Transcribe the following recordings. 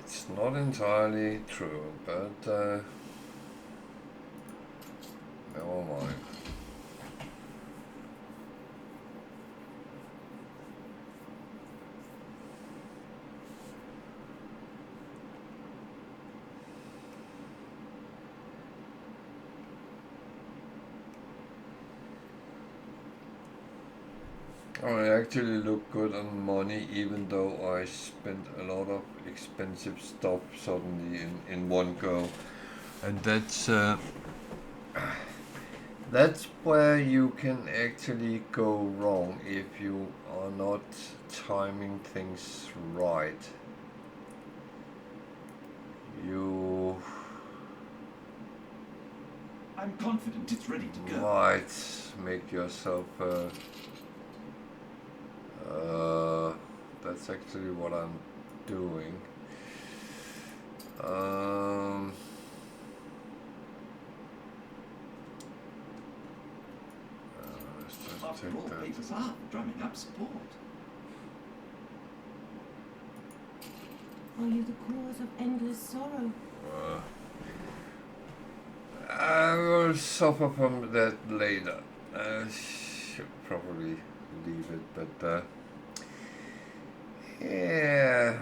It's not entirely true, but never mind. I actually look good on money, even though I spent a lot of expensive stuff suddenly in one go, and that's where you can actually go wrong if you are not timing things right. You I'm confident it's ready to go. might make yourself that's actually what I'm doing. Um, let's just After take all, that. papers are drumming up support. Are you the cause of endless sorrow? I will suffer from that later. I should probably leave it, but yeah,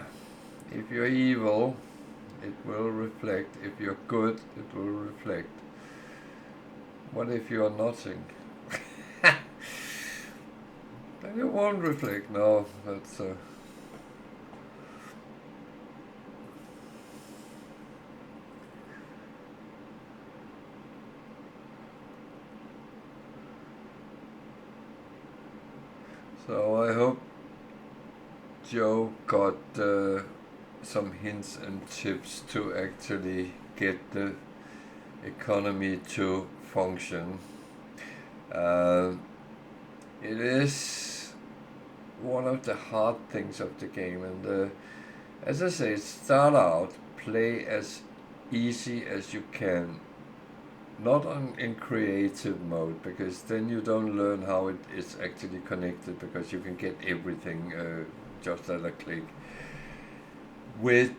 if you're evil, it will reflect. If you're good, it will reflect. What if you're nothing? Then it won't reflect. No, that's. So I hope Joe got some hints and tips to actually get the economy to function. Uh, it is one of the hard things of the game, and as I say, start out, play as easy as you can. Not in creative mode, because then you don't learn how it is actually connected, because you can get everything just at a click. With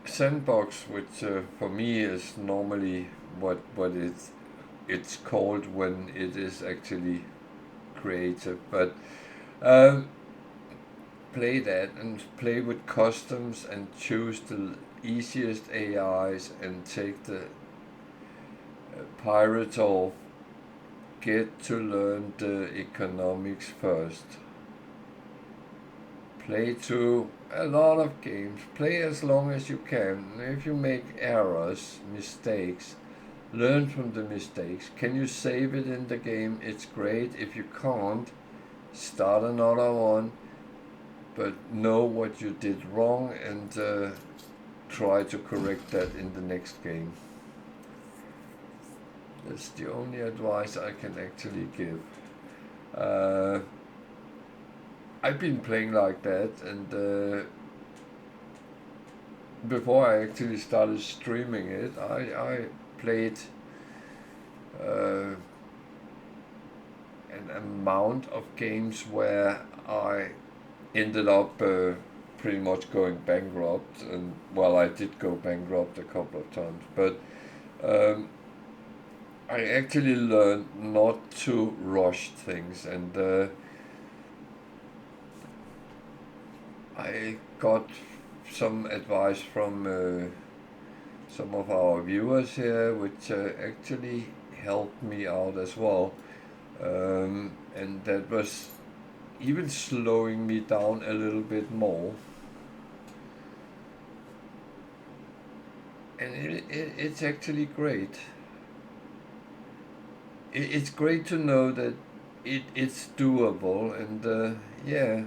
sandbox, which for me is normally what it's called when it is actually creative, but um, play that and play with customs and choose the easiest AIs and take the pirates off. Get to learn the economics first. Play through a lot of games. Play as long as you can. If you make errors, mistakes, learn from the mistakes. Can you save it in the game? It's great. If you can't, start another one. But know what you did wrong and try to correct that in the next game. That's the only advice I can actually give. Uh, I've been playing like that, and before I actually started streaming it, I played uh, an amount of games where I ended up pretty much going bankrupt, and well, I did go bankrupt a couple of times, but um, I actually learned not to rush things, and I got some advice from some of our viewers here, which actually helped me out as well. And that was even slowing me down a little bit more. And it's actually great. It's great to know that it's doable, and yeah,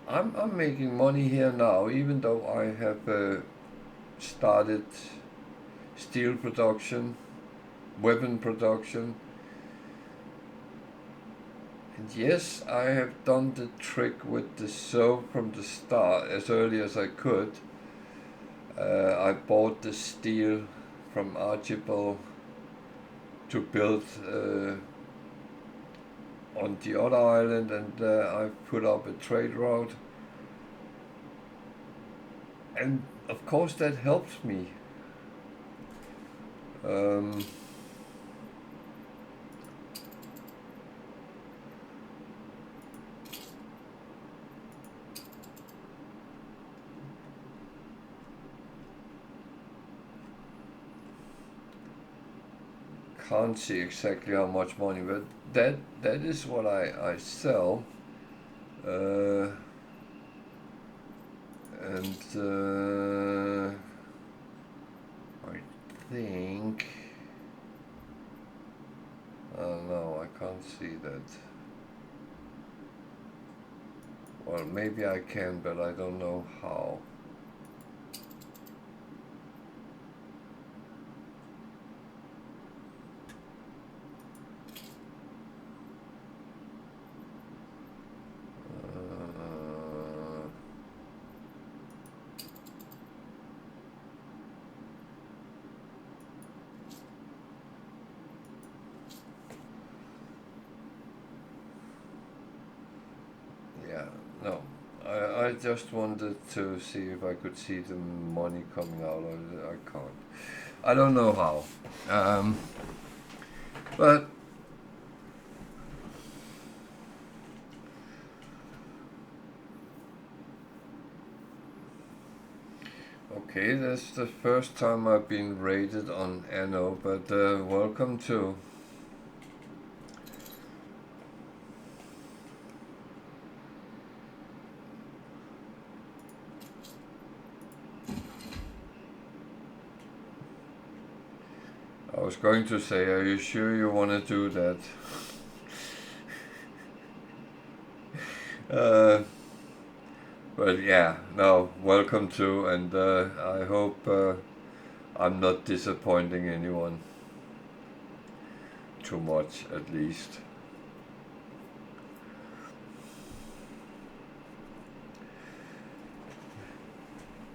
I'm making money here now, even though I have started steel production, weapon production. And yes, I have done the trick with the sew from the start as early as I could. I bought the steel from Archibald to build on the other island, and I put up a trade route, and of course that helps me. Can't see exactly how much money, but that is what I sell. And I think, no, I can't see that. Well, maybe I can, but I don't know how. No, I just wanted to see if I could see the money coming out of it. I can't. I don't know how. But okay, that's the first time I've been rated on Anno, but welcome to. I was going to say, are you sure you want to do that? But yeah, no, welcome to, and I hope I'm not disappointing anyone too much, at least.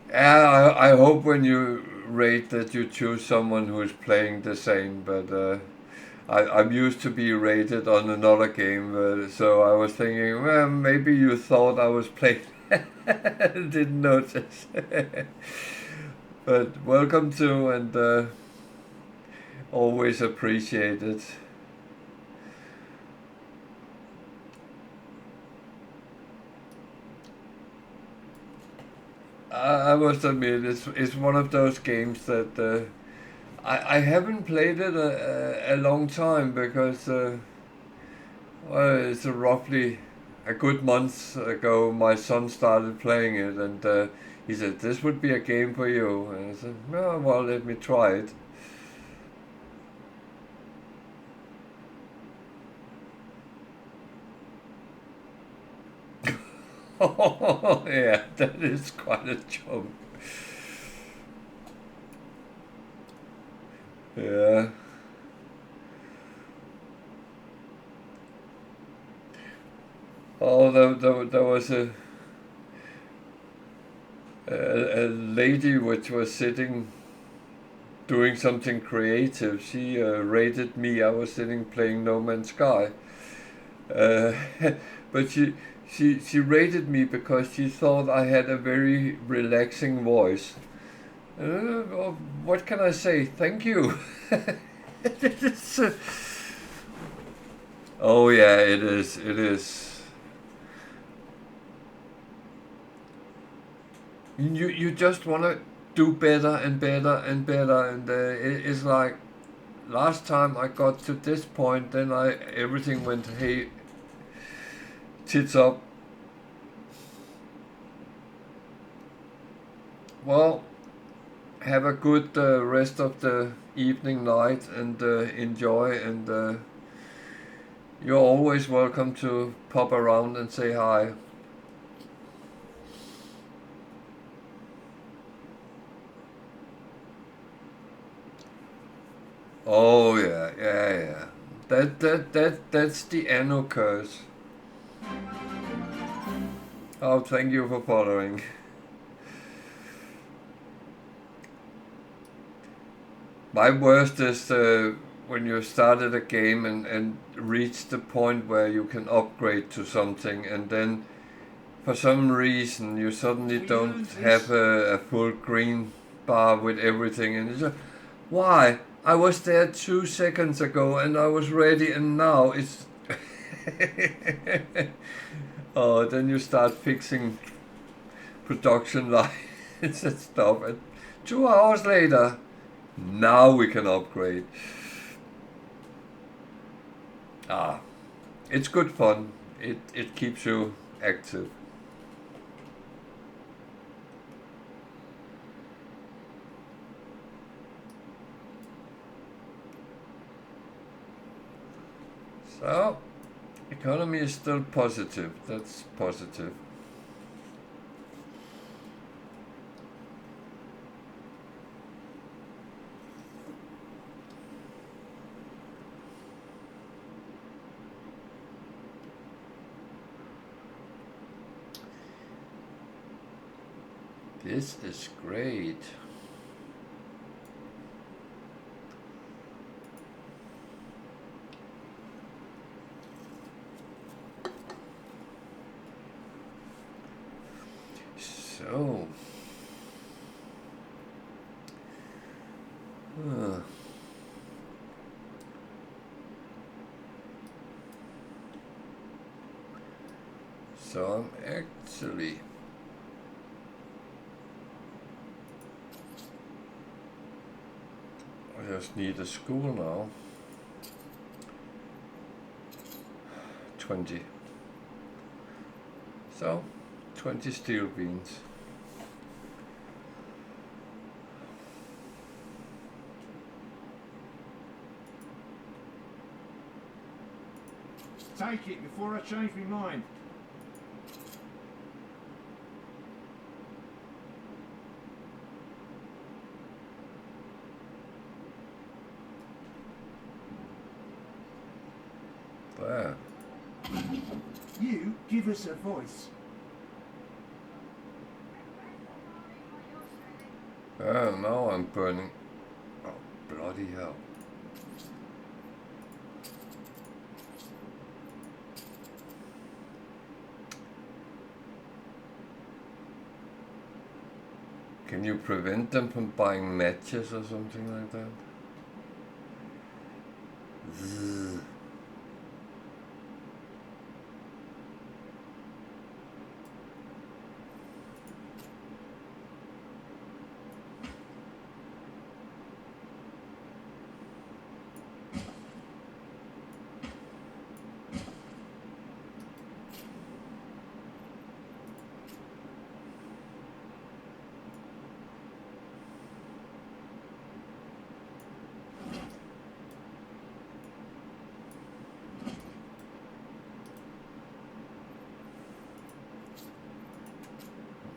Yeah, I hope when you rate that you choose someone who is playing the same, but I'm used to be rated on another game, so I was thinking, well, maybe you thought I was playing. Didn't notice. But welcome to, and always appreciate it. I must admit, it's one of those games that I haven't played it a long time because well, it's roughly a good month ago my son started playing it, and he said this would be a game for you, and I said, oh, well, let me try it. Oh yeah, that is quite a jump. Yeah. Oh, there was a lady which was sitting doing something creative. She rated me. I was sitting playing No Man's Sky, uh, but she rated me because she thought I had a very relaxing voice. Well, what can I say? Thank you. Oh yeah, it is. It is. You just want to do better and better and better, and it's like last time I got to this point, then everything went tits up. Well, have a good rest of the evening, night, and enjoy. And you're always welcome to pop around and say hi. Oh yeah. That's the Anno curse. Oh, thank you for following. My worst is when you started a game and reach the point where you can upgrade to something, and then for some reason you suddenly don't have a full green bar with everything, and it's like, why? I was there 2 seconds ago and I was ready, and now it's oh, then you start fixing production lines and stuff, and 2 hours later, now we can upgrade. It's good fun. It keeps you active. So, economy is still positive. That's positive. This is great. So, so I'm actually I just need a school now. 20. So, 20 steel beans. Take it before I change my mind. There. You give us a voice. Oh, now I'm burning. Oh, bloody hell. Can you prevent them from buying matches or something like that? Zzz.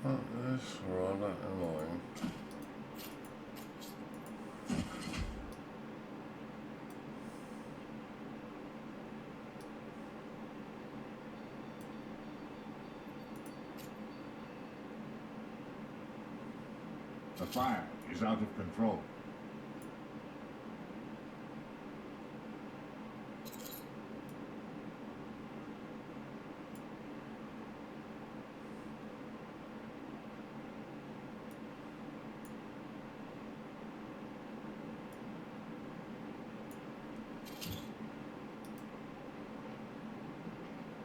Oh, that's rather annoying. The fire is out of control.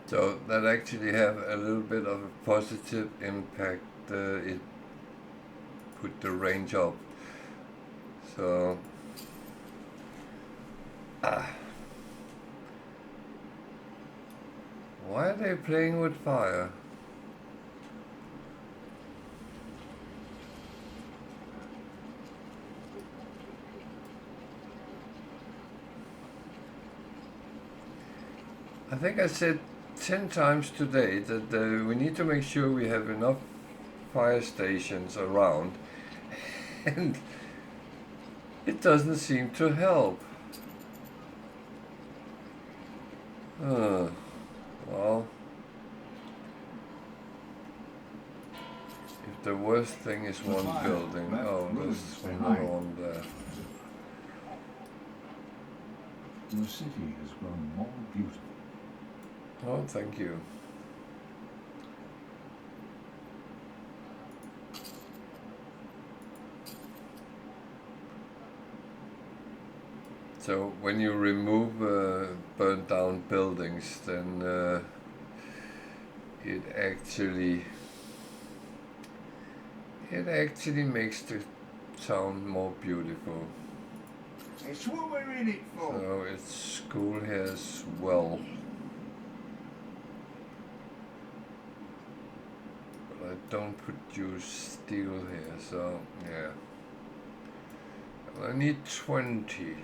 So that actually have a little bit of a positive impact. It put the range up. So why are they playing with fire? I think I said 10 times today that we need to make sure we have enough fire stations around, and it doesn't seem to help. Well, if the worst thing is one building, oh, there's another one there. Your city has grown more beautiful. Oh, thank you. So when you remove burnt down buildings, then it actually makes the town more beautiful. It's what we're in it for. So it's school here as well. But I don't produce steel here, so yeah. I need 20.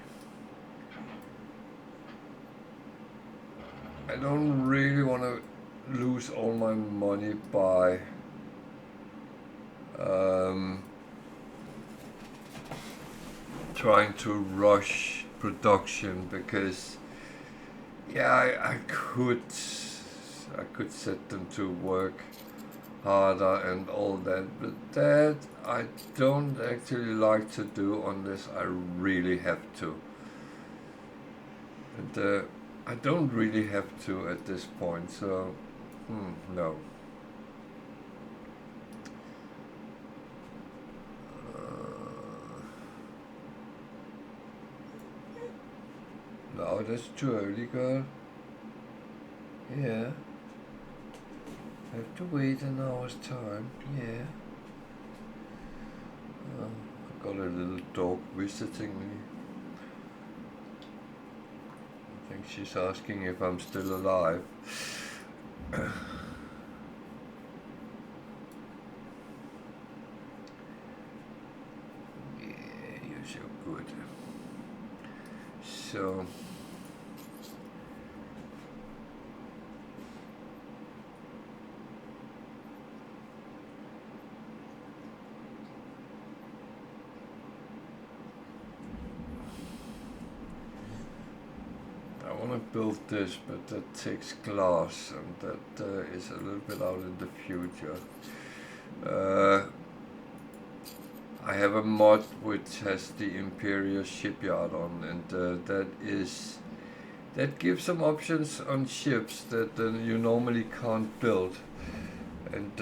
I don't really want to lose all my money by trying to rush production, because yeah, I could set them to work harder and all that, but that I don't actually like to do unless I really have to. And I don't really have to at this point, so no. No, that's too early, girl. Yeah. Have to wait an hour's time. Yeah. I got a little dog visiting me. I think she's asking if I'm still alive. Yeah, you're so good. So I want to build this, but that takes glass, and that is a little bit out in the future. I have a mod which has the Imperial shipyard on, and that gives some options on ships that you normally can't build, and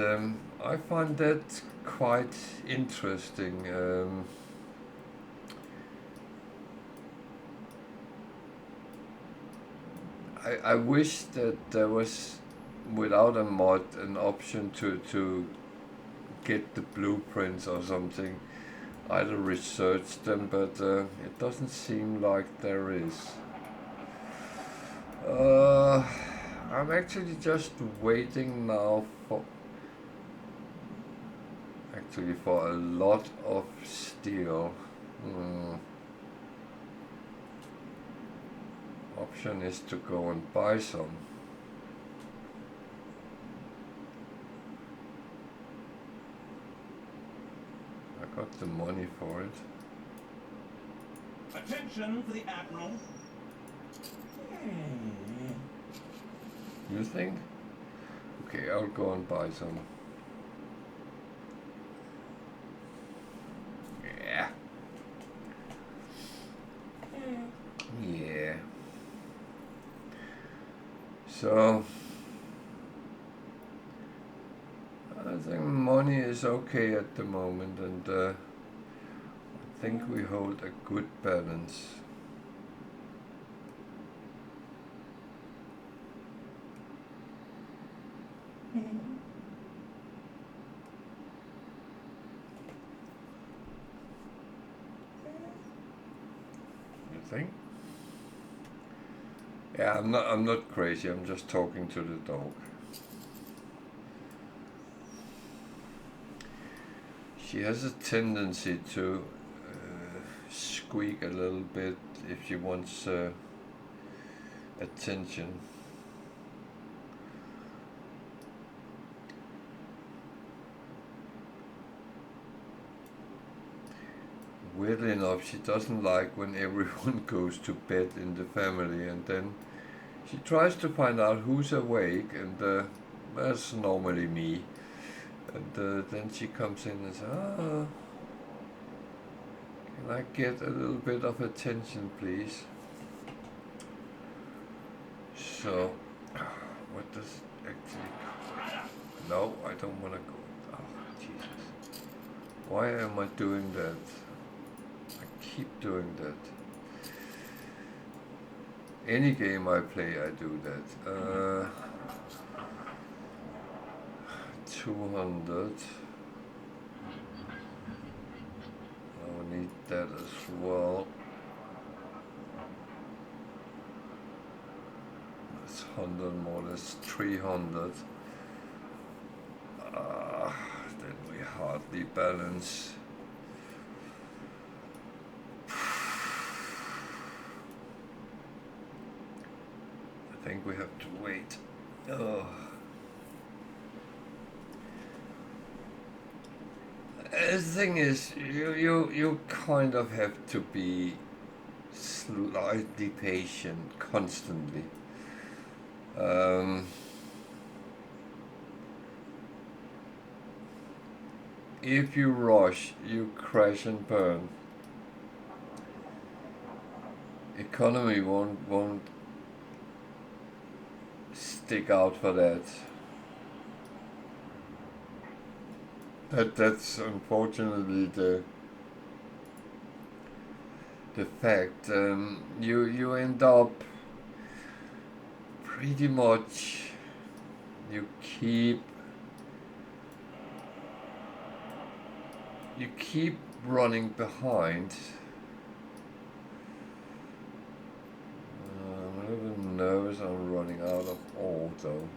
I find that quite interesting. I wish that there was, without a mod, an option to get the blueprints or something. Either research them, but it doesn't seem like there is. I'm actually just waiting now for a lot of steel. Option is to go and buy some. I got the money for it. Attention for the Admiral. You think? Okay, I'll go and buy some. Yeah. Yeah. So I think money is okay at the moment, and I think we hold a good balance. You think? Yeah, I'm not crazy. I'm just talking to the dog. She has a tendency to squeak a little bit if she wants attention. Weirdly enough, she doesn't like when everyone goes to bed in the family, and then she tries to find out who's awake, and that's normally me. And then she comes in and says, can I get a little bit of attention, please? So, what does it actually cost? No, I don't want to go. Oh, Jesus. Why am I doing that? I keep doing that. Any game I play, I do that. 200. I need that as well. That's 100 more, that's 300. Then we hardly balance. I think we have to wait. Oh. The thing is, you kind of have to be slightly patient constantly. If you rush, you crash and burn. Economy won't stick out for that. That's unfortunately the fact. You end up pretty much you keep running behind. I'm a little bit nervous I'm running out of auto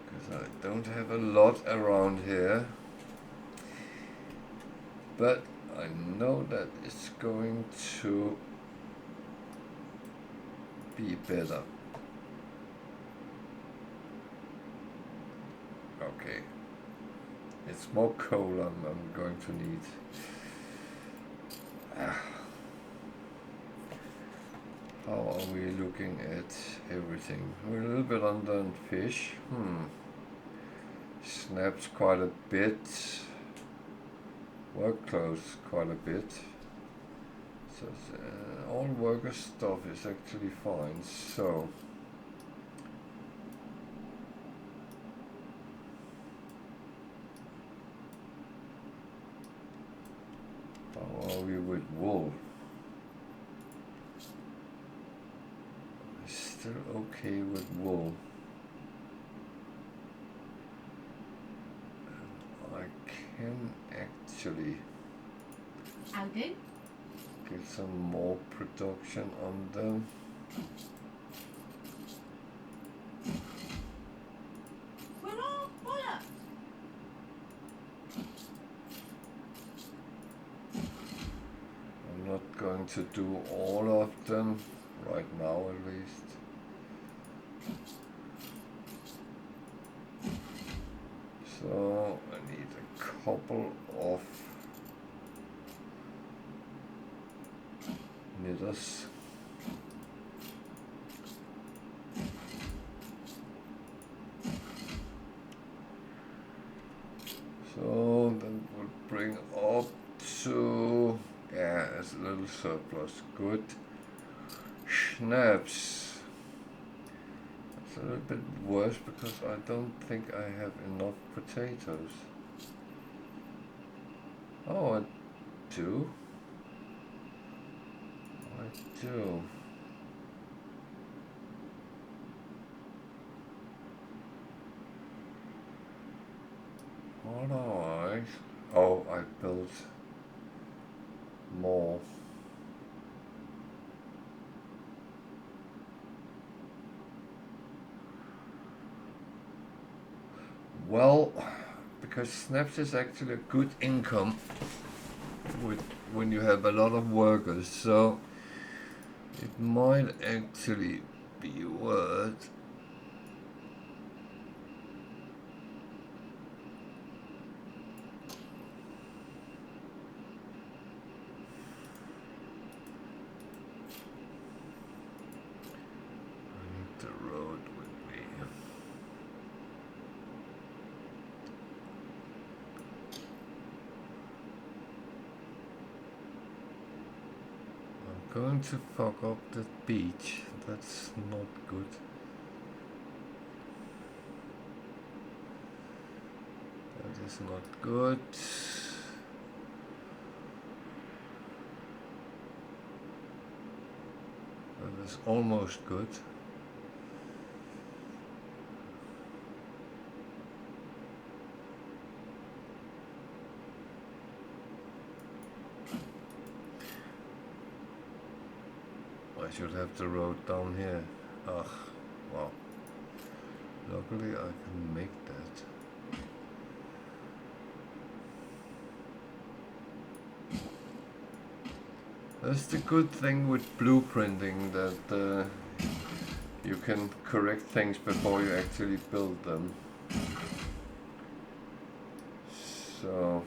because I don't have a lot around here, but I know that it's going to be better. Okay, it's more coal I'm going to need. How are we looking at everything? We're a little bit under on fish. Snaps quite a bit. Work clothes quite a bit. So all worker stuff is actually fine. So how are we with wool? Still okay with wool. I can actually I'll do. get some more production on them. We're all bollocks. I'm not going to do all of them right now, at least. So I need a couple of knitters. So that would bring up to, yeah, it's a little surplus. Good. Schnapps. It's a little bit worse because I don't think I have enough potatoes. Oh, I do. I do. Alright. Oh, I built more. Well, because snaps is actually a good income with when you have a lot of workers, so it might actually be worth the road with me. I'm going to fuck up the beach That's not good. That is not good. That is almost good. I should have the road down here. Ugh, wow. Luckily I can make that. That's the good thing with blueprinting, that you can correct things before you actually build them. So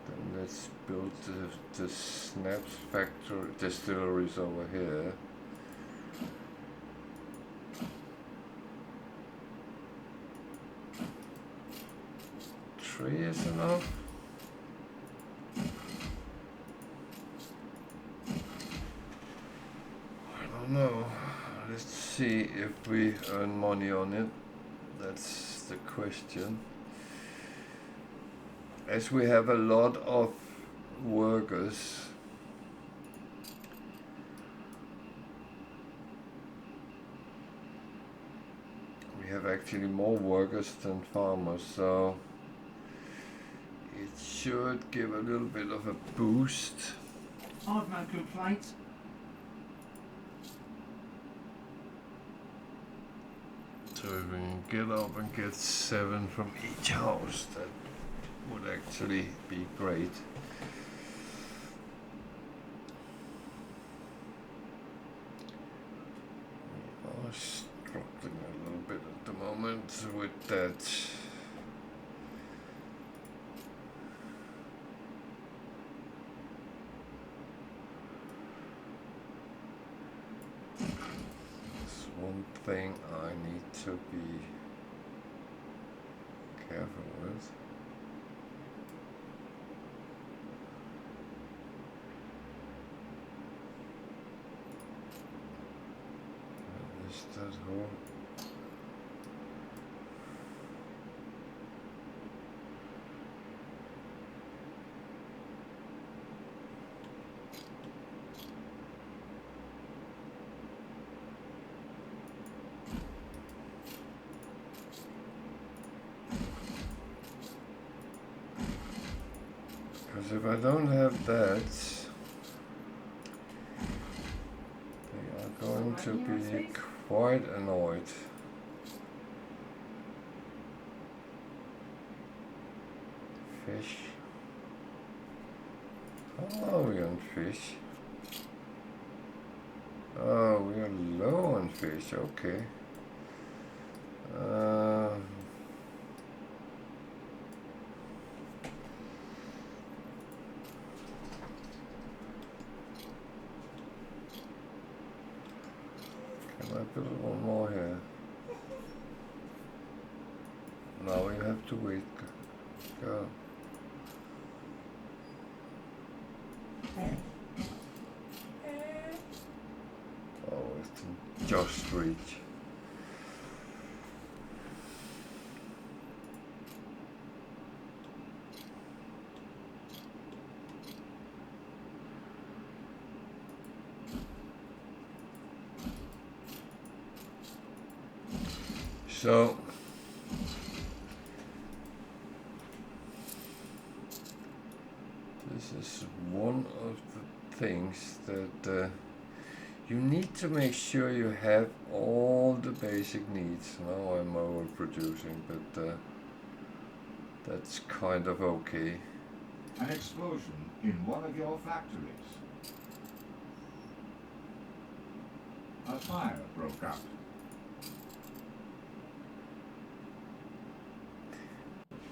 then let's build the snaps factory distilleries over here. Three is enough. No, let's see if we earn money on it. That's the question. As we have a lot of workers, we have actually more workers than farmers, so it should give a little bit of a boost. I've no complaints. So if we can get up and get 7 from each house, that would actually be great. We are struggling a little bit at the moment with that. That's one thing I need to be careful with. Is that whole? Because if I don't have that, they are going to be quite annoyed. Fish. How are we on fish? Oh, we are low on fish, okay. Can I build one more here? Now we have to wait. Go. Oh, it's just reach. So this is one of the things that you need to make sure you have all the basic needs. Now I'm overproducing, but that's kind of okay. An explosion in one of your factories. A fire broke out.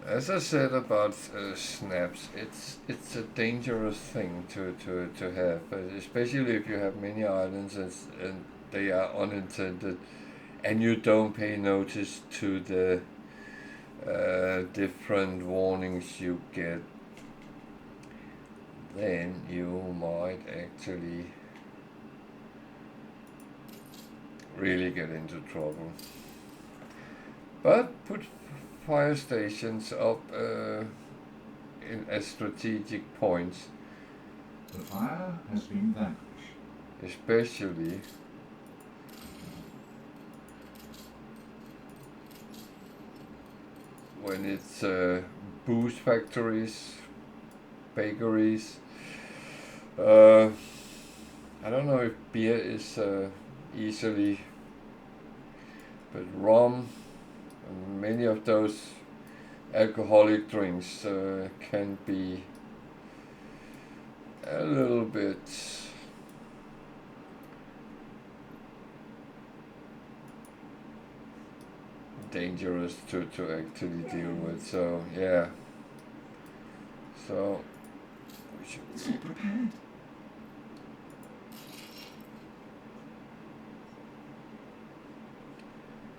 As I said about snaps, it's a dangerous thing to have, especially if you have many islands and they are unintended, and you don't pay notice to the different warnings you get. Then you might actually really get into trouble. But put fire stations up as strategic points, The fire has been vanquished. especially when it's booze factories, bakeries. I don't know if beer is easily, but rum and many of those alcoholic drinks can be a little bit dangerous to actually deal with. So yeah. So we should. It's all prepared.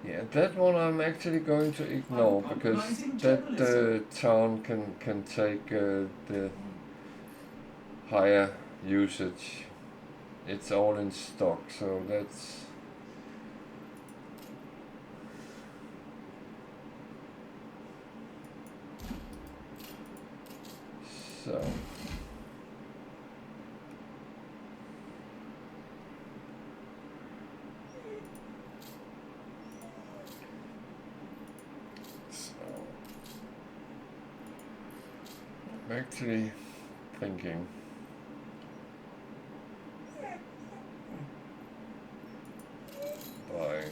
Yeah, that one I'm actually going to ignore because Compromising that journalism. town can take the higher usage. It's all in stock, so that's so. I'm actually thinking. By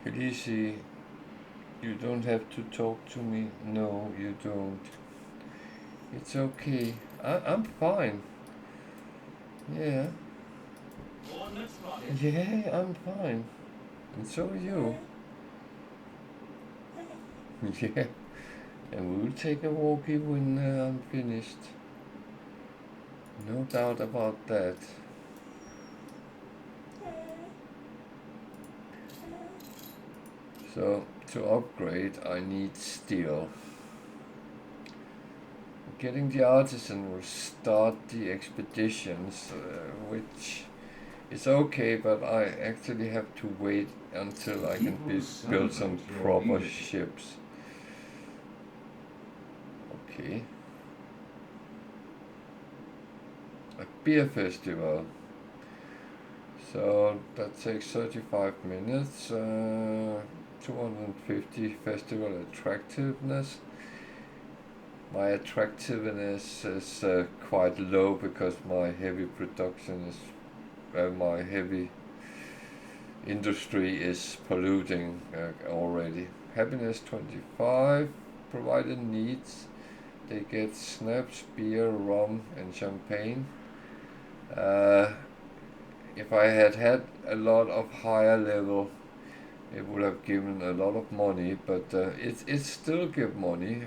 Khaleesi, you don't have to talk to me. No, you don't. It's okay. I'm fine. Yeah. Yeah, I'm fine. And so are you. Yeah. And we'll take a walkie when I'm finished. No doubt about that. So, to upgrade, I need steel. Getting the artisan will start the expeditions, which is okay, but I actually have to wait until I can build some proper ships. Okay. A beer festival. So that takes 35 minutes. 250 festival attractiveness. My attractiveness is quite low because my heavy production is, my heavy industry is polluting already. Happiness 25, provided needs. They get snaps, beer, rum, and champagne. If I had a lot of higher level, it would have given a lot of money, but it still give money.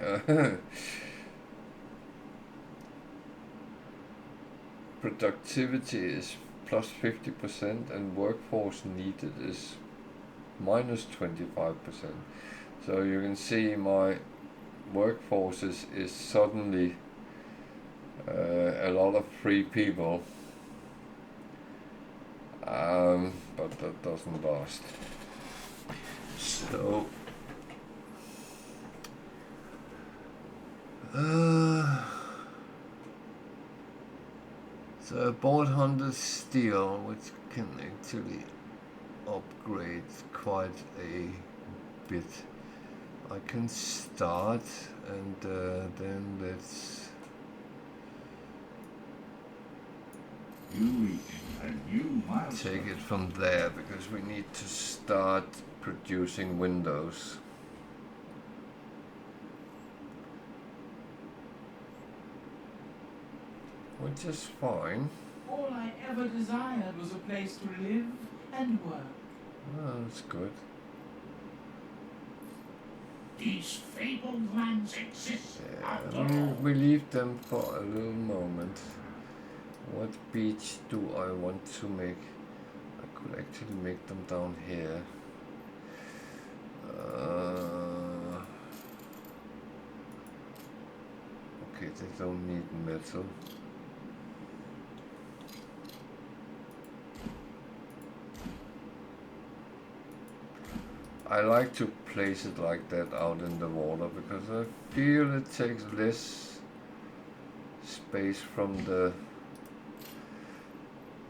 Productivity is plus 50% and workforce needed is minus 25%. So you can see my workforce is suddenly a lot of free people, but that doesn't last. So so I bought 100 steel, which can actually upgrade quite a bit. I can start and then let's You reach a new milestone. take it from there because we need to start producing windows. Which is fine. All I ever desired was a place to live and work. Oh, that's good. These fabled lands exist after Yeah, all. we leave them for a little moment. What beach do I want to make? I could actually make them down here. Okay, they don't need metal. I like to place it like that out in the water because I feel it takes less space from the...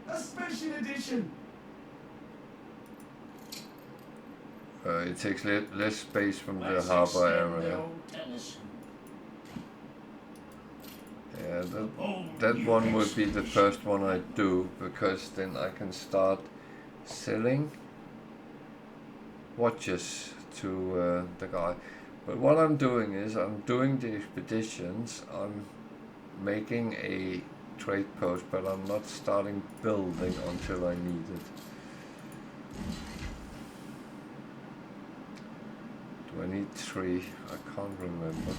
A special edition. it takes less space from the harbor area. Yeah, that one would be the first one I do, because then I can start selling watches to the guy. But what I'm doing is I'm doing the expeditions, I'm making a trade post, but I'm not starting building until I need it. 23, I can't remember.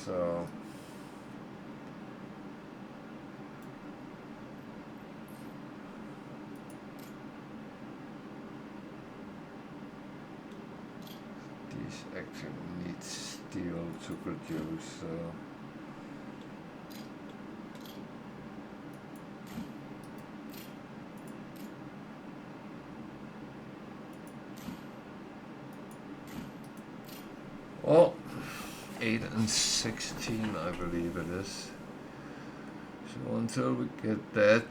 So these actually need steel to produce, so well, 8 and 16 I believe it is. So until we get that,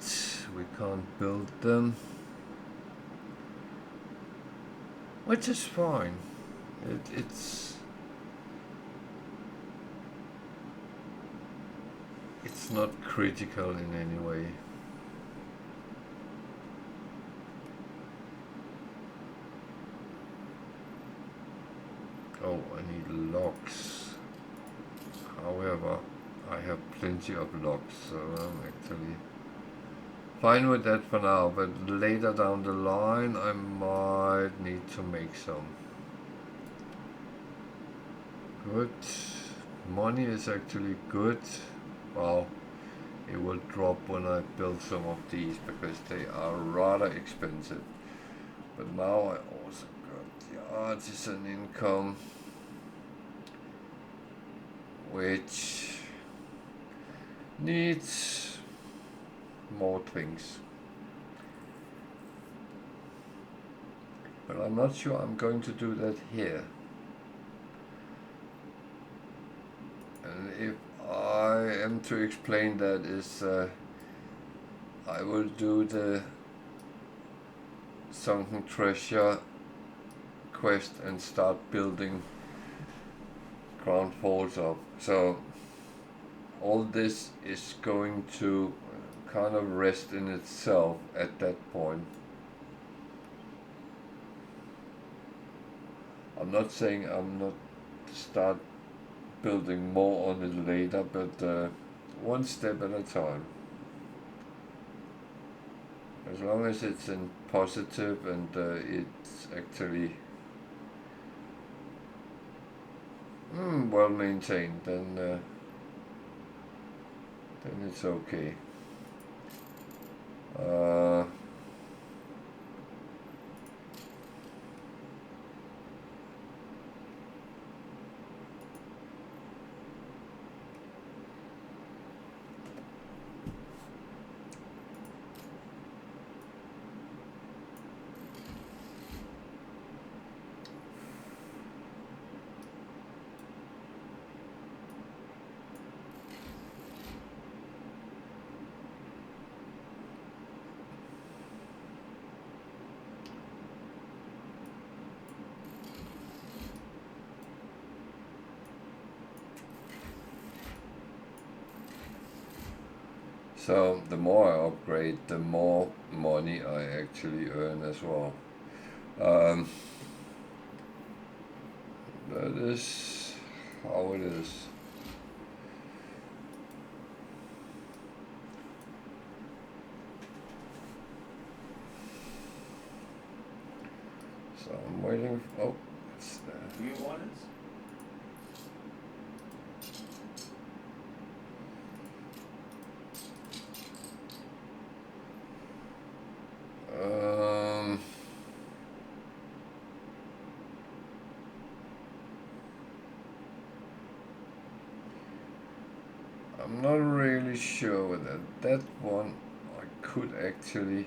we can't build them, which is fine. It's not critical in any way. Oh, I need logs. However, I have plenty of logs, so I'm actually fine with that for now, but later down the line I might need to make some. Good. Money is actually good. Well, it will drop when I build some of these because they are rather expensive. But now I also got the artisan income, which needs more things. But I'm not sure I'm going to do that here. And if I am to explain that is I will do the sunken treasure quest and start building ground forts up. So all this is going to kind of rest in itself at that point. I'm not saying I'm not start building more on it later, but one step at a time. As long as it's in positive and it's actually well maintained, then it's okay. So the more I upgrade, the more money I actually earn as well. That is how it is. So I'm waiting. Oh, it's there. New orders? I'm not really sure with that. That one I could actually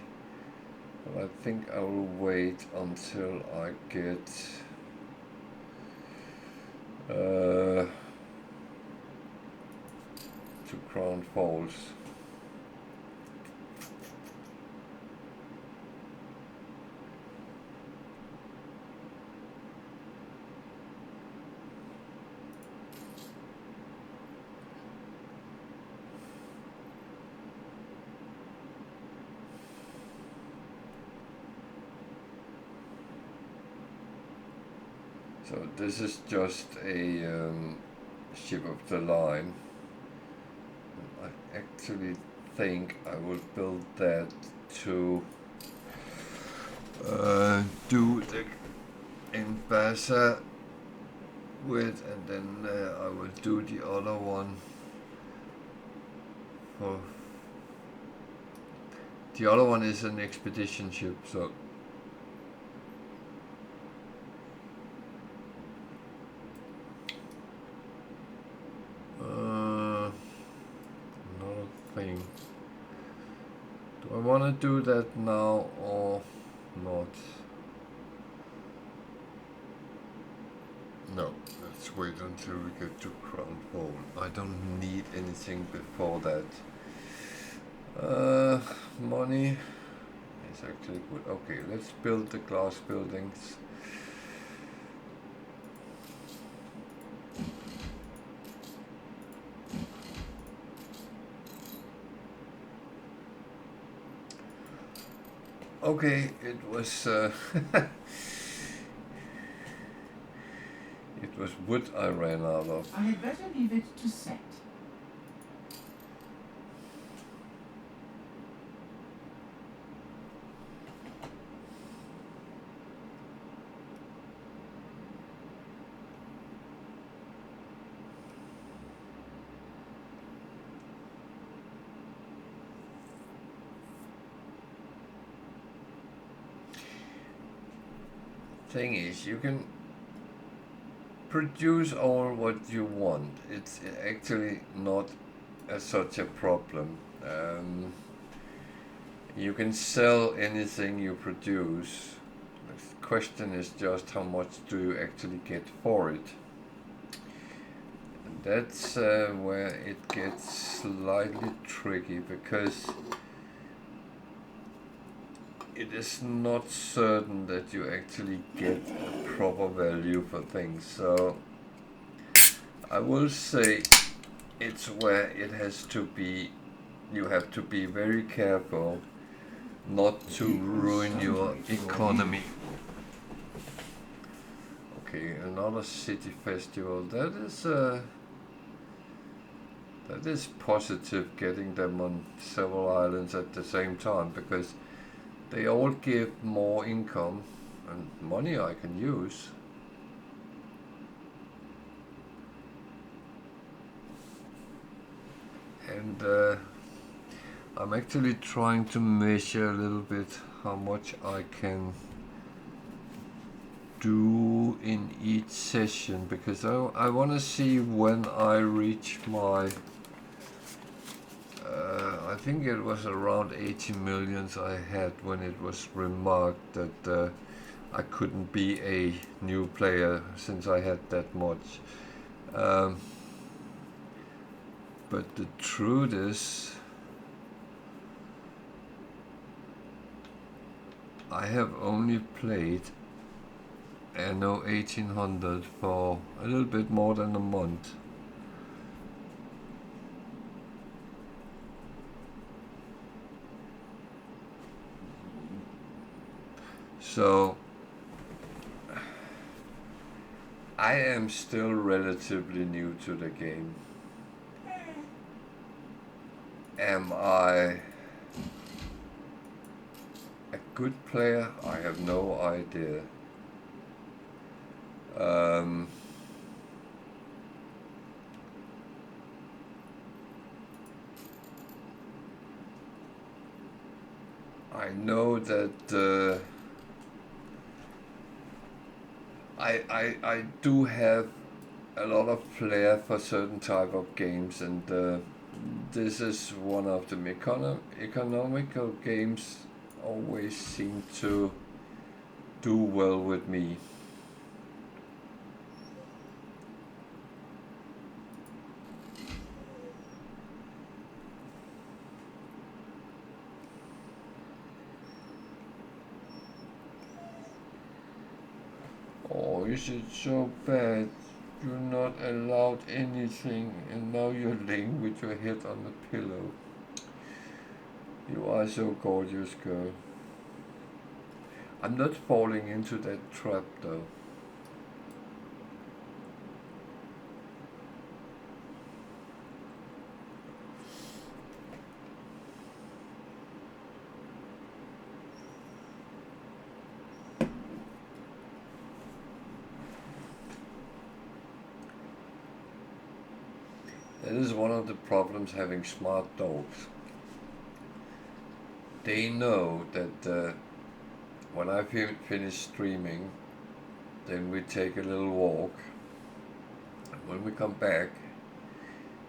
But I think I will wait until I get to Crown Falls. So this is just a ship of the line. I actually think I will build that to do the Embassa with, and then I will do the other one for. The other one is an expedition ship, so. Another thing. Do I want to do that now or not? No, let's wait until we get to Crown Fall. I don't need anything before that. Money is actually good. Okay, let's build the glass buildings. Okay, it was it was wood I ran out of. I had better leave it to set. Thing is, you can produce all what you want. It's actually not such a problem. You can sell anything you produce. The question is just how much do you actually get for it. And that's where it gets slightly tricky, because it is not certain that you actually get a proper value for things. So I will say it's where it has to be, you have to be very careful not to ruin your economy. Okay, another city festival. That is positive, getting them on several islands at the same time, because they all give more income and money I can use. And I'm actually trying to measure a little bit how much I can do in each session, because I want to see when I reach my I think it was around 80 millions I had when it was remarked that I couldn't be a new player since I had that much. But the truth is, I have only played Anno 1800 for a little bit more than a month. So I am still relatively new to the game. Am I a good player? I have no idea. I know that I do have a lot of flair for certain type of games, and this is one of the economical games always seem to do well with me. Oh, is it so bad? You're not allowed anything, and now you're laying with your head on the pillow. You are so gorgeous, girl. I'm not falling into that trap, though. That is one of the problems having smart dogs. They know that when I finish streaming, then we take a little walk. And when we come back,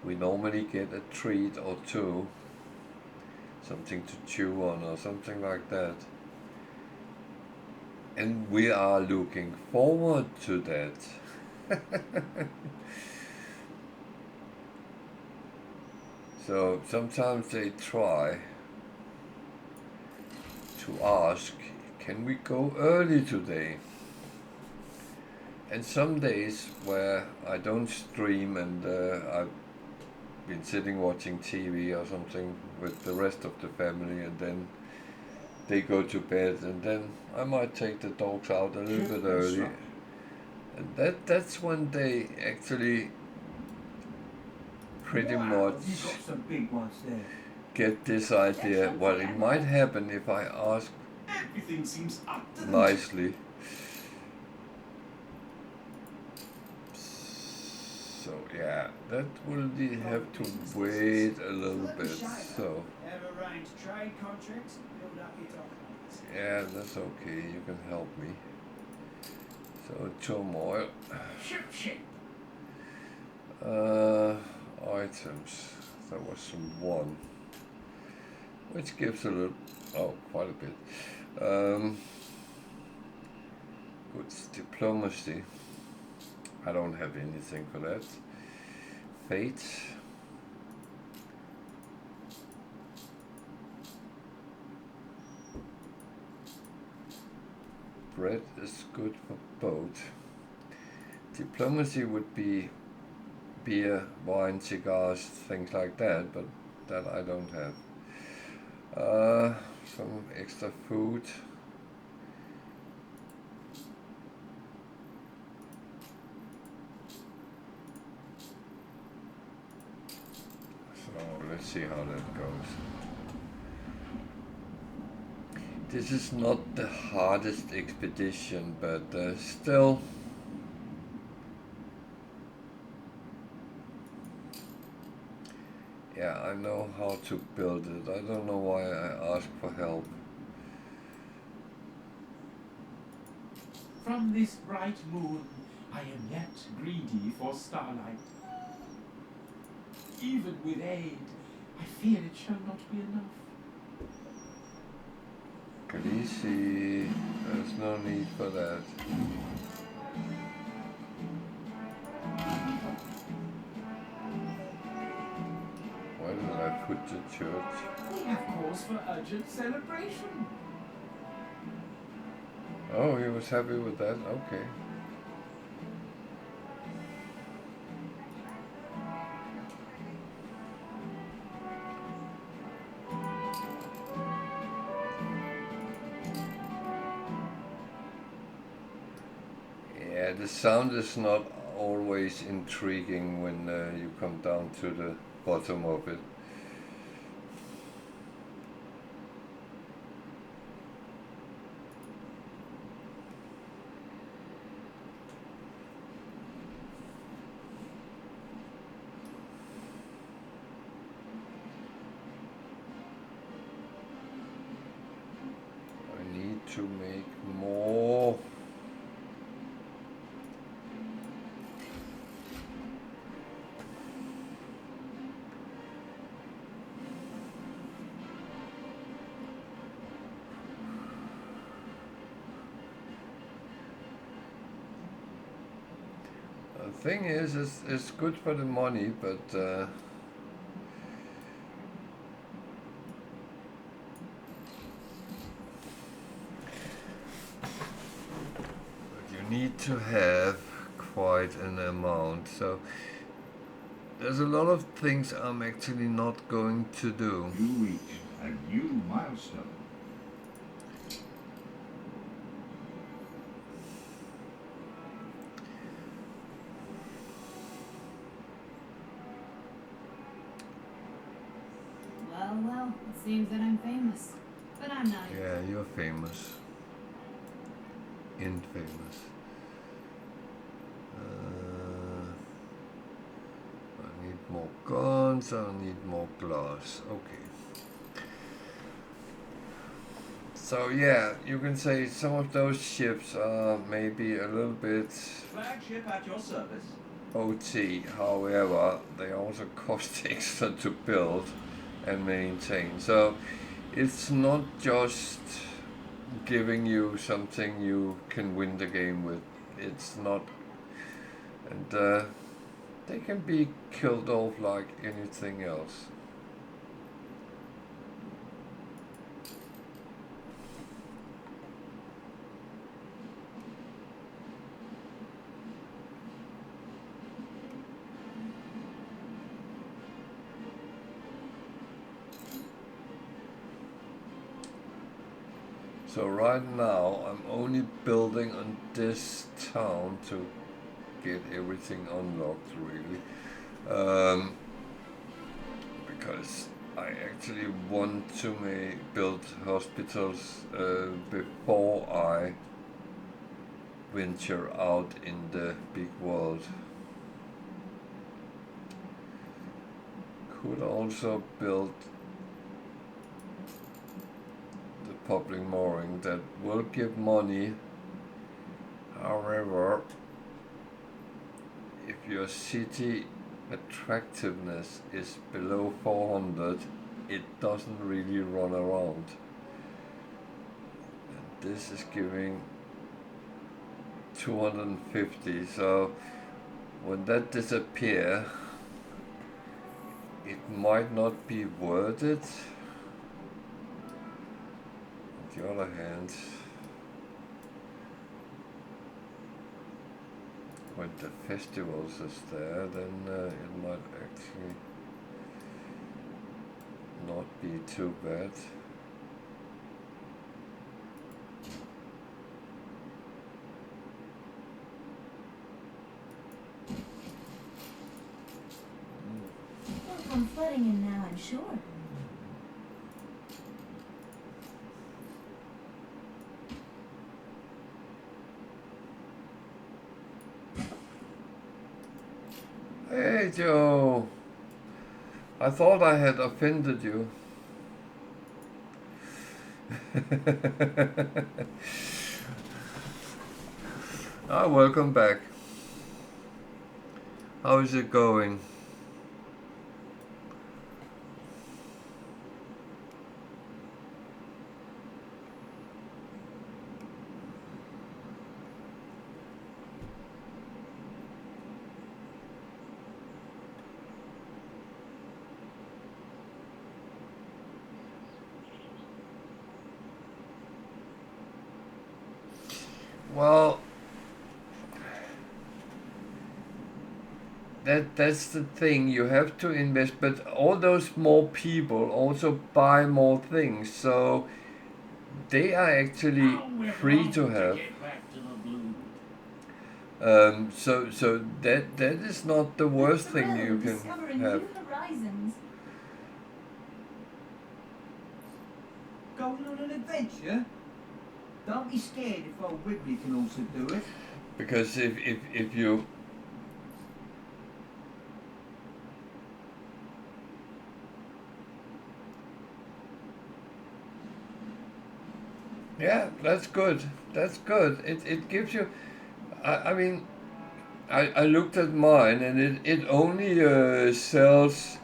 we normally get a treat or two, something to chew on or something like that. And we are looking forward to that. So sometimes they try to ask, can we go early today? And some days where I don't stream and I've been sitting watching TV or something with the rest of the family, and then they go to bed, and then I might take the dogs out a little bit early. And that's when they actually pretty much You've got some big ones there. get this idea. Well, it might happen if I ask Everything seems up to the nicely. So yeah, that will have to wait a little bit. So Have arranged trade contracts and build up your documents. yeah, that's okay. You can help me. So turmoil. Ship. Items. There was some one, which gives a little, quite a bit. Goods diplomacy. I don't have anything for that. Fate. Bread is good for both. Diplomacy would be beer, wine, cigars, things like that, but that I don't have. Some extra food. So let's see how that goes. This is not the hardest expedition, but still. Yeah, I know how to build it. I don't know why I asked for help. From this bright moon, I am yet greedy for starlight. Even with aid, I fear it shall not be enough. Khaleesi, there's no need for that. Why did I put the church? We have cause for urgent celebration. Oh, he was happy with that? Okay. Yeah, the sound is not always intriguing when you come down to the bottom of it. I need to make more. thing is, it's good for the money, but you need to have quite an amount. So there's a lot of things I'm actually not going to do. You reached a new milestone. Well, it seems that I'm famous. But I'm not. Yeah, you're famous. Infamous. I need more guns, I need more glass. Okay. So yeah, you can say some of those ships are maybe a little bit Flagship at your service. OT, however, they also cost extra to build and maintain. So it's not just giving you something you can win the game with. It's not, and they can be killed off like anything else. So right now I'm only building on this town to get everything unlocked really, because I actually want to build hospitals before I venture out in the big world. Could also build public mooring that will give money. However, if your city attractiveness is below 400, it doesn't really run around. And this is giving 250, so when that disappears, it might not be worth it. On the other hand, when the festivals is there, then it might actually not be too bad. Won't come flooding in now, I'm sure. Hey Joe, I thought I had offended you. Welcome back. How is it going? Well, that's the thing. You have to invest, but all those more people also buy more things, so they are actually free to have. So that is not the worst thing you can Discovering have. new horizons. Going on an adventure? Don't be scared if old Wiggly can also do it. Because if you yeah, that's good. That's good. It gives you. I mean, I looked at mine and it only sells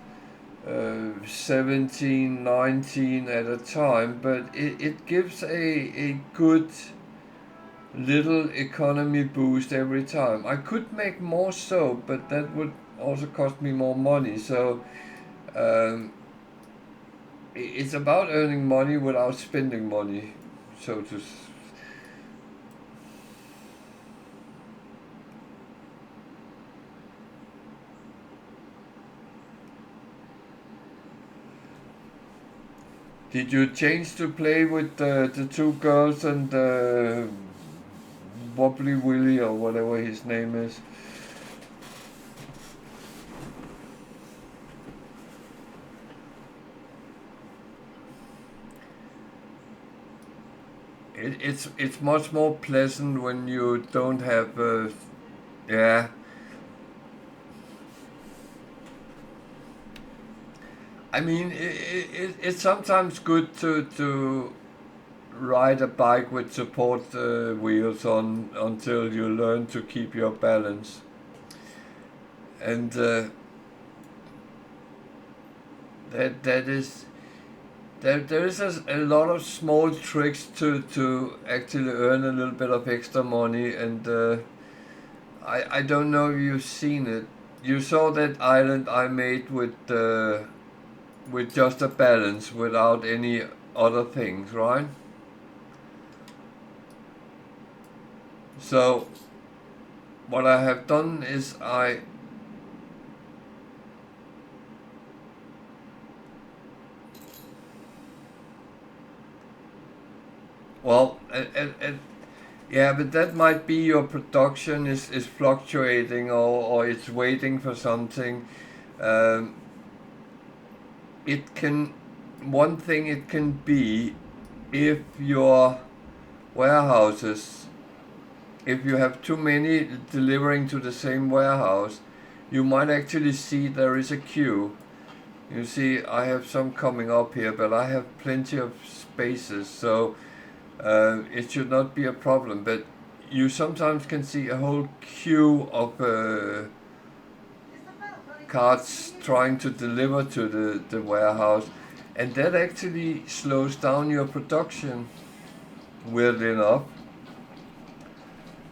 17, 19 at a time, but it gives a good little economy boost every time. I could make more soap, but that would also cost me more money. So um, it's about earning money without spending money, so to. Did you change to play with the two girls and Wobbly Willy or whatever his name is? It's much more pleasant when you don't have yeah. I mean, it's sometimes good to ride a bike with support wheels on until you learn to keep your balance. And that is there is a lot of small tricks to actually earn a little bit of extra money, and I don't know if you've seen it. You saw that island I made with just a balance without any other things, right? So what I have done is yeah, but that might be your production is fluctuating, or it's waiting for something. Um, one thing it can be, if your warehouses, if you have too many delivering to the same warehouse, you might actually see there is a queue. You see, I have some coming up here, but I have plenty of spaces, so it should not be a problem. But you sometimes can see a whole queue of carts trying to deliver to the warehouse, and that actually slows down your production, weirdly enough,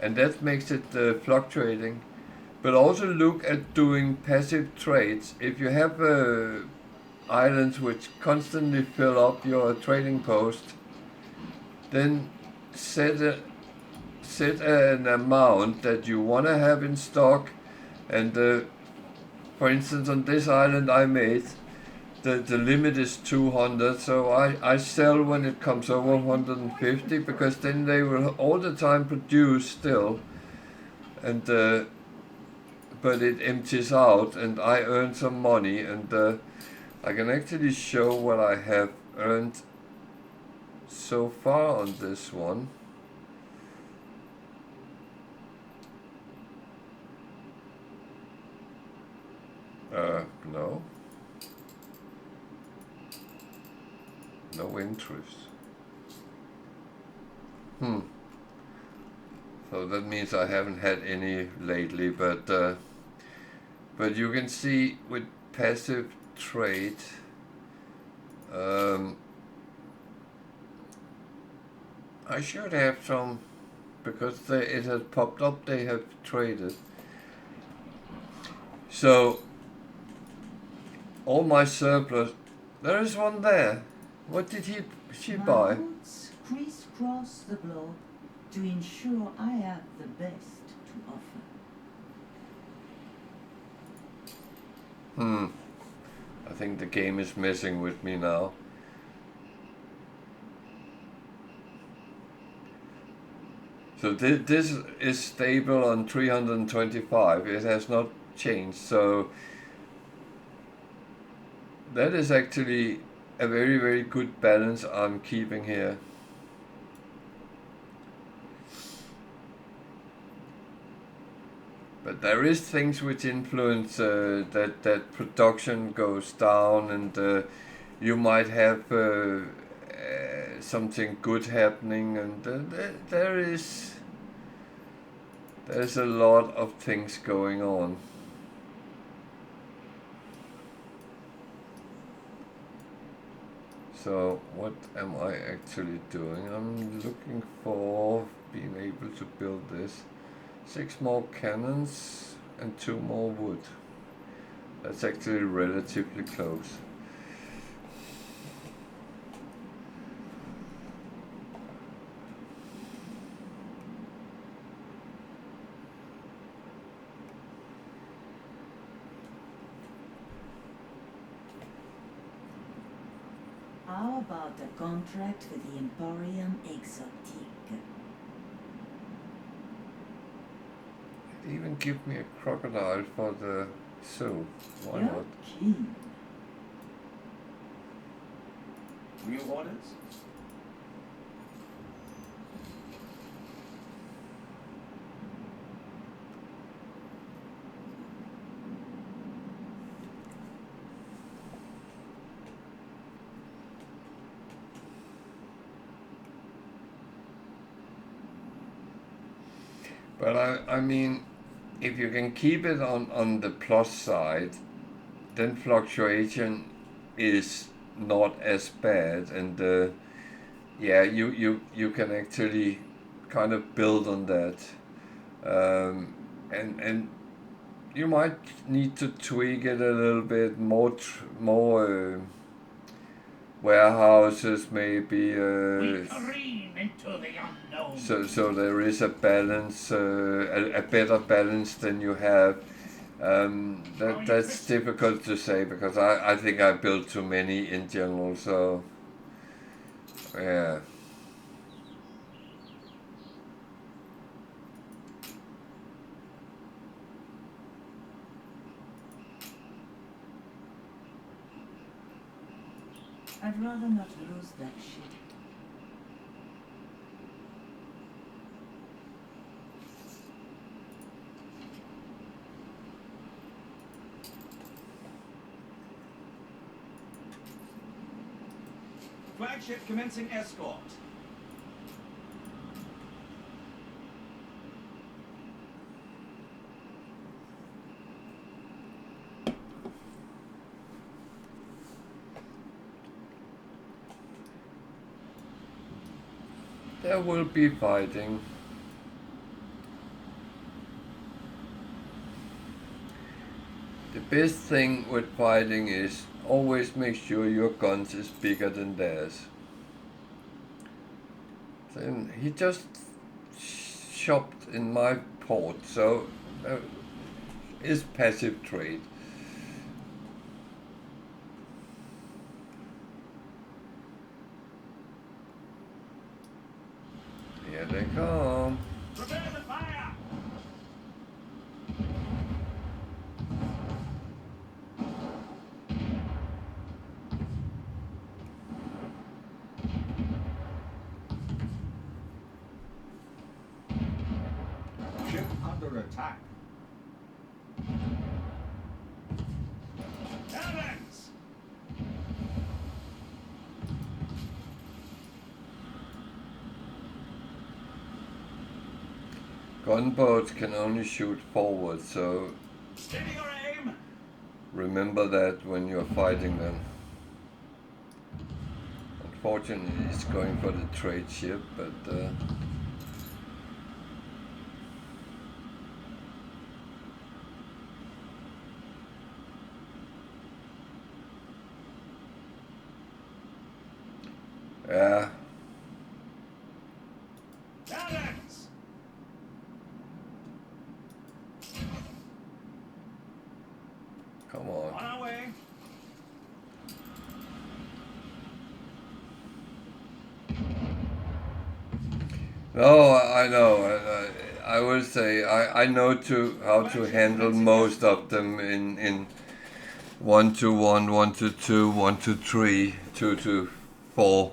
and that makes it fluctuating. But also look at doing passive trades. If you have islands which constantly fill up your trading post, then set an amount that you want to have in stock. And for instance, on this island I made, the limit is 200, so I sell when it comes over 150, because then they will all the time produce still, and but it empties out and I earn some money, and I can actually show what I have earned so far on this one. No. No interest. So that means I haven't had any lately, but you can see with passive trade, I should have some, because it has popped up, they have traded. So all my surplus, there is one there. What did she buy? My roots crisscross the globe to ensure I have the best to offer. I think the game is messing with me now. So this is stable on 325. It has not changed. So that is actually a very, very good balance I'm keeping here. But there is things which influence that production goes down, and you might have something good happening, and there's a lot of things going on. So what am I actually doing? I'm looking for being able to build this. 6 more cannons and 2 more wood. That's actually relatively close. How about a contract for the Emporium Exotique? Even give me a crocodile for the zoo. Why You're not? keen. New orders? But I mean, if you can keep it on the plus side, then fluctuation is not as bad, and yeah, you can actually kind of build on that, and you might need to tweak it a little bit more, more warehouses maybe. We careen into the unknown. So there is a balance, a better balance than you have. That's difficult to say because I think I built too many in general. So yeah. I'd rather not lose that ship. Flagship commencing escort. There will be fighting. The best thing with fighting is always make sure your guns is bigger than theirs. Then he just shopped in my port, so is passive trade. Here they come. Prepare the fire! Ship under attack. Cannons! Gunboats can only shoot forward, so Steady your aim! remember that when you're fighting them. Unfortunately, he's going for the trade ship, but yeah. Cannons! Come on. On our way! No, I know. I will say I know how to handle most of them in 1 to 1, 1 to 2, 1 to 3, 2 to 4.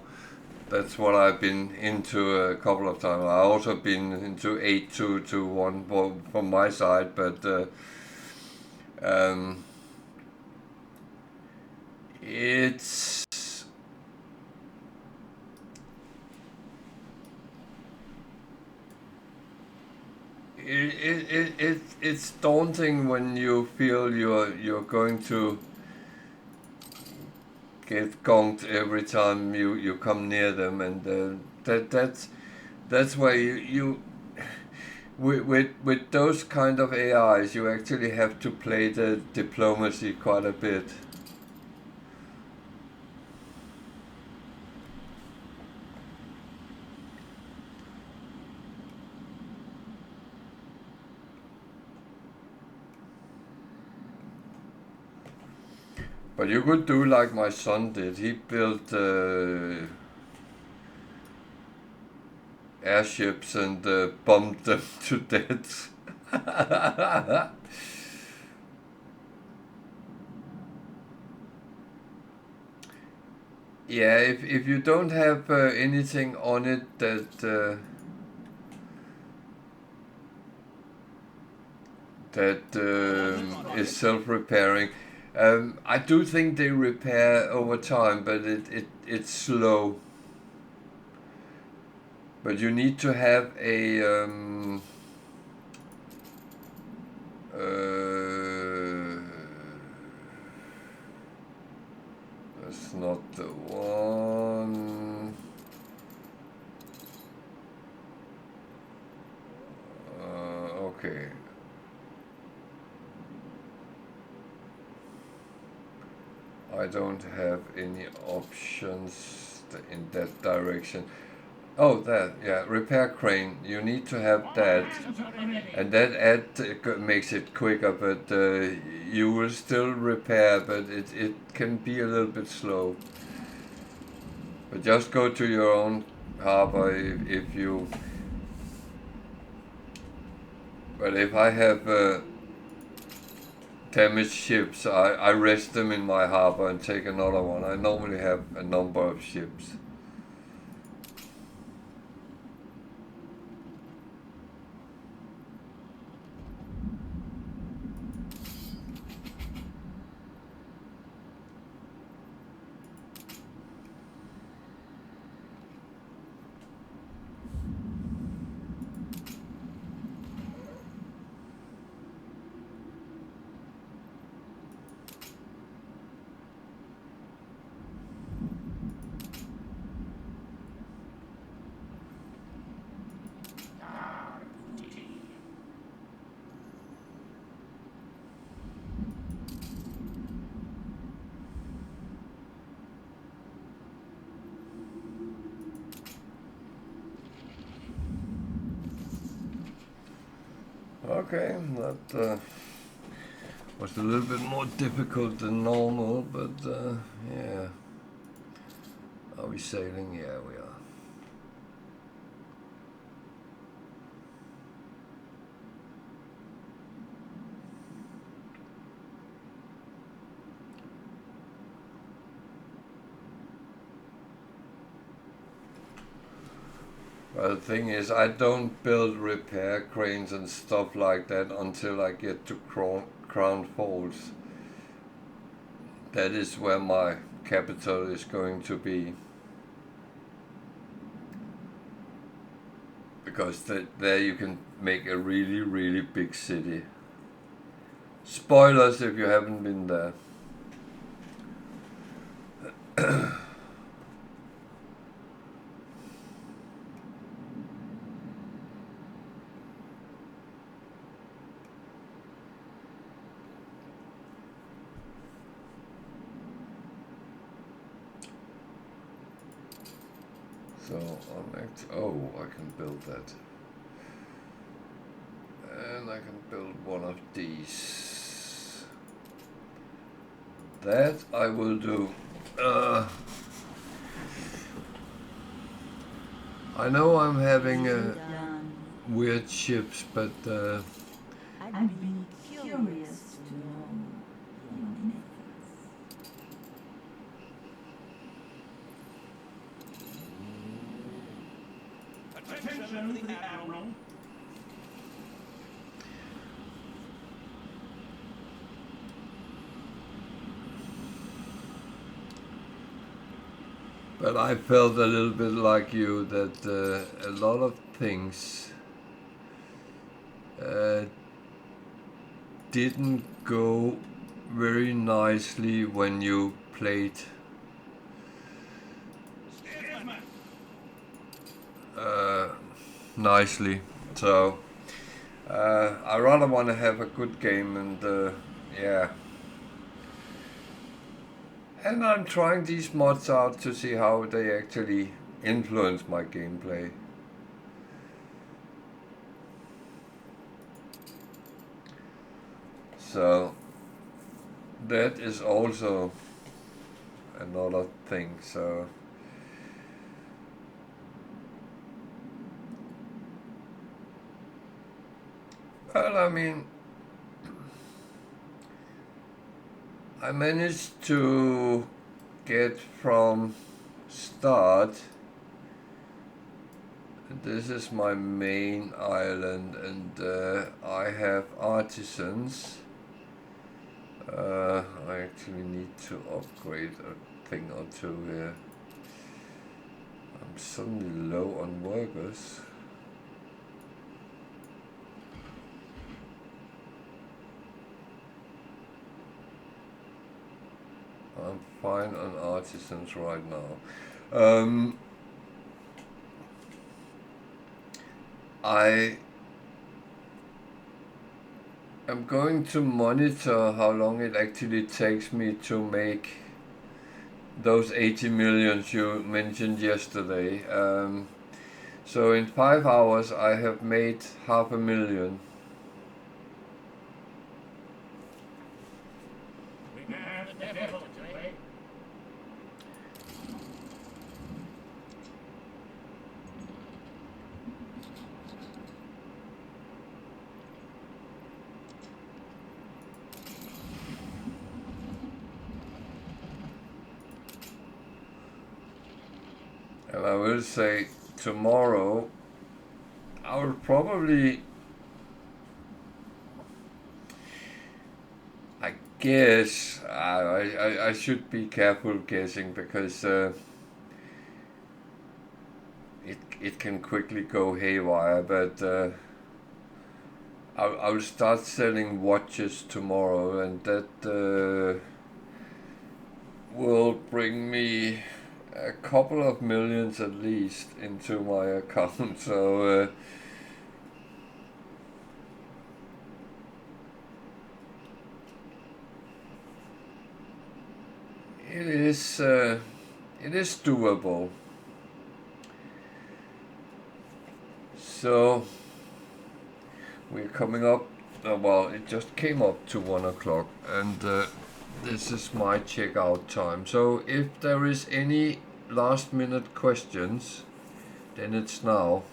That's what I've been into a couple of times. I've also been into 8 to 1 from my side, but it's it's daunting when you feel you're going to get gonged every time you come near them, and that's why you with those kind of AIs you actually have to play the diplomacy quite a bit. But you could do like my son did. He built airships and bombed them to death. Yeah, if you don't have anything on it that is self-repairing. I do think they repair over time, but it's slow. But you need to have a that's not the one. Okay. I don't have any options in that direction. Oh, that, yeah, repair crane. You need to have that, and that makes it quicker. But you will still repair, but it can be a little bit slow. But just go to your own harbor if you. But if I have damaged ships, I rest them in my harbor and take another one. I normally have a number of ships. Okay, that was a little bit more difficult than normal, but yeah. Are we sailing? Yeah, we are. Well, the thing is, I don't build repair cranes and stuff like that until I get to Crown Falls. That is where my capital is going to be. Because there you can make a really, really big city. Spoilers if you haven't been there. So oh, I can build that. And I can build one of these. That I will do. I know I'm having weird ships, but I'd be curious to know your methods. Attention to the Admiral. but I felt a little bit like you that a lot of things didn't go very nicely when you played nicely. So I rather want to have a good game, and yeah. And I'm trying these mods out to see how they actually influence my gameplay. So that is also another thing. So well, I mean, I managed to get from start. This is my main island, and I have artisans. I actually need to upgrade a thing or two here. I'm suddenly low on workers. I'm fine on artisans right now. I am going to monitor how long it actually takes me to make those 80 millions you mentioned yesterday. So in 5 hours I have made 500,000. And I will say tomorrow I will probably, I guess, I should be careful guessing, because it can quickly go haywire, but I'll start selling watches tomorrow, and that will bring me a couple of millions at least into my account. So it is doable. So we're coming up. Well, it just came up to 1 o'clock, and this is my checkout time. So if there is any last minute questions, then it's now.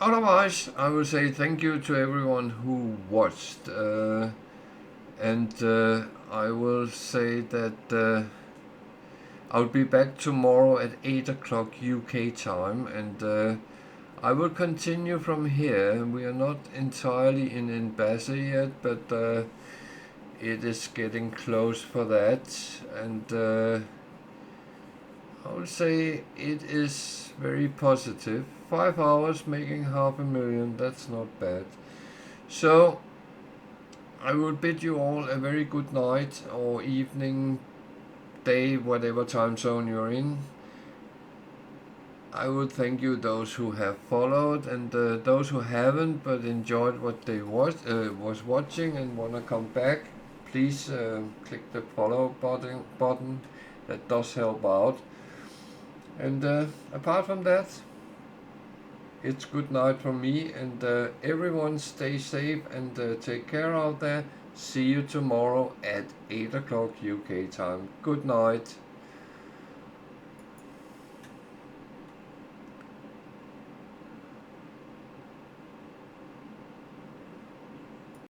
Otherwise, I will say thank you to everyone who watched, and I will say that I'll be back tomorrow at 8 o'clock UK time, and I will continue from here. We are not entirely in Embasser yet, but it is getting close for that, and I would say it is very positive. 5 hours making 500,000, that's not bad. So I will bid you all a very good night or evening, day, whatever time zone you're in. I would thank you those who have followed, and those who haven't but enjoyed what they was watching and want to come back, please click the follow button. That does help out. And apart from that, it's good night from me, and everyone stay safe and take care out there. See you tomorrow at 8 o'clock UK time. Good night.